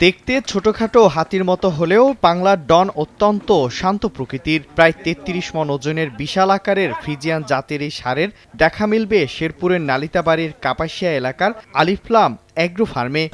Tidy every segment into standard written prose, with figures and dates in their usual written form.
দেখতে ছোটখাটো হাতির মতো হলেও বাংলার ডন অত্যন্ত শান্ত প্রকৃতির। প্রায় ৩৩ মণ ওজনের বিশাল আকারের ফ্রিজিয়ান জাতের এই ষাঁড়ের দেখা মিলবে শেরপুরের নালিতাবাড়ির কাপাসিয়া এলাকার আলিফলাম অ্যাগ্রো ফার্মে।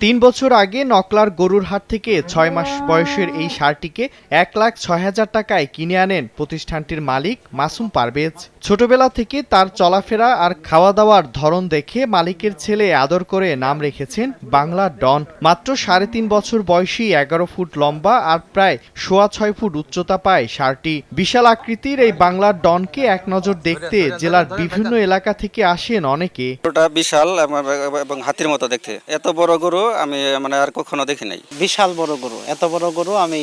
৩ বছর আগে নকলার গরুর হাট থেকে ৬ মাস বয়সের এই ষাঁড়টিকে ১,৬০,০০০ টাকায় কিনে আনেন প্রতিষ্ঠানটির মালিক মাসুম পারভেজ। ছোটবেলা থেকে তার চলাফেরা আর খাওয়া দাওয়ার ধরন দেখে মালিকের ছেলে আদর করে নাম রেখেছেন বাংলার ডন। মাত্র ৩.৫ বছর বয়সী ১১ ফুট লম্বা আর প্রায় ৬.৫ ফুট উচ্চতা পায় ষাঁড়টি। বিশাল আকৃতির এই বাংলার ডনকে এক নজর দেখতে জেলার বিভিন্ন এলাকা থেকে আসেন অনেকে। ওটা বিশাল এবং হাতির মতো দেখতে। এত বড় গরু আমি আর কখনো দেখি নাই। বিশাল বড় গরু, এত বড় গরু আমি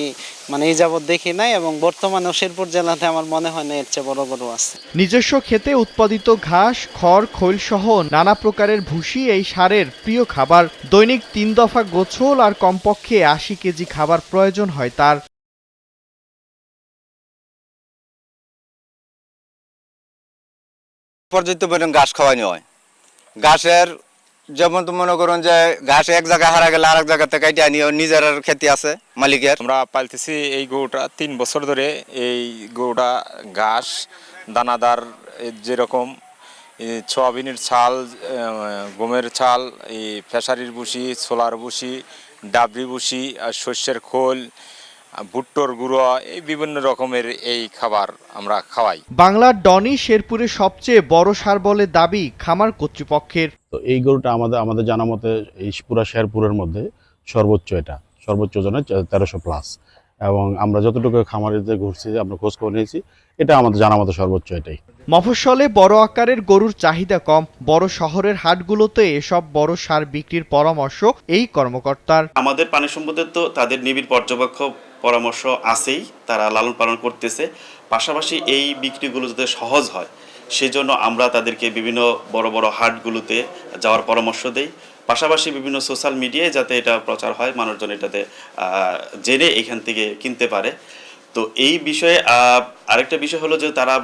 এই যাবৎ দেখি নাই, এবং বর্তমানে শেরপুর জেলাতে আমার মনে হয় না এর চেয়ে বড় গরু আছে। নিজস্ব ক্ষেতে উৎপাদিত ঘাস, খড়, খৈল সহ নানা প্রকারের ভুসি এই ষাঁড়ের প্রিয় খাবার। দৈনিক ৩ দফা গোছল আর কমপক্ষে ৮০ কেজি খাবার প্রয়োজন হয় তার। পর্যাপ্ত পরিমাণ ঘাস খাওয়ানো হয়। ঘাসের যেমন তো মনে করুন যে ঘাস এক জায়গায় হারা গেলে আরেক জায়গা থেকে কাইটে আনিও, নিজের ক্ষেতি আছে মালিকের। আমরা পালতেছি এই গরুটা ৩ বছর ধরে। এই গরুটা ঘাস দানাদার যেরকম সয়াবিনের ছাল, গমের ছাল, এই ফেসারির ভুসি, ছোলার ভুসি, ডাবরি ভুসি, আর শস্যের খোল, ভুট্টোর গুঁড়ো, এই বিভিন্ন রকমের এই খাবার আমরা খাওয়াই। বাংলার ডনই শেরপুরের সবচেয়ে বড় ষাঁড় বলে দাবি খামার কর্তৃপক্ষের। তো এই গরুটা আমাদের জানা মতে এই পুরা শেরপুরের মধ্যে সর্বোচ্চ ওজনের ১৩০০+। এবং আমরা যতটুকু খামারিতে ঘুরছি, আমরা খোঁজ খবর নিয়েছি, এটা আমাদের জানা মতে সর্বোচ্চ এটাই। মফস্বলে বড় আকারের গরুর চাহিদা কম, বড় শহরের হাটগুলোতে এসব বড় ষাঁড় বিক্রির পরামর্শ এই কর্মকর্তার। আমাদের পানি সম্পদের তো তাদের নিবিড় পর্যবেক্ষক পরামর্শ আছেই, তারা লালন পালন করতেছে। পাশাপাশি এই বিক্রিগুলো যাতে সহজ হয় সেজন্য আমরা তাদেরকে বিভিন্ন বড় বড় হাটগুলোতে যাওয়ার পরামর্শ দেই। পাশাপাশি বিভিন্ন সোশ্যাল মিডিয়ায় যাতে এটা প্রচার হয়, মানুষজন এটাতে জেনে এখান থেকে কিনতে পারে। তো এই বিষয়ে আরেকটা বিষয় হলো যে তারা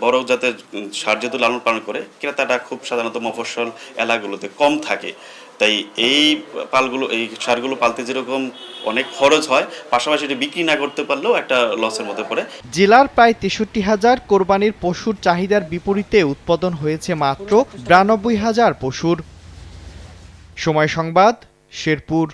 বড় জাতের ষাঁড় যেহেতু লালন পালন করে, ক্রেতাটা খুব সাধারণত মফস্বল এলাকাগুলোতে কম থাকে। তাই এই ষাঁড়গুলো পালতে যেরকম অনেক খরচ হয়, পাশাপাশি এটা বিক্রি না করতে পারলেও একটা লসের মধ্যে পড়ে। জেলার প্রায় ৬৩,০০০ কোরবানির পশুর চাহিদার বিপরীতে উৎপাদন হয়েছে মাত্র ৯২,০০০ পশুর। সময় সংবাদ, শেরপুর।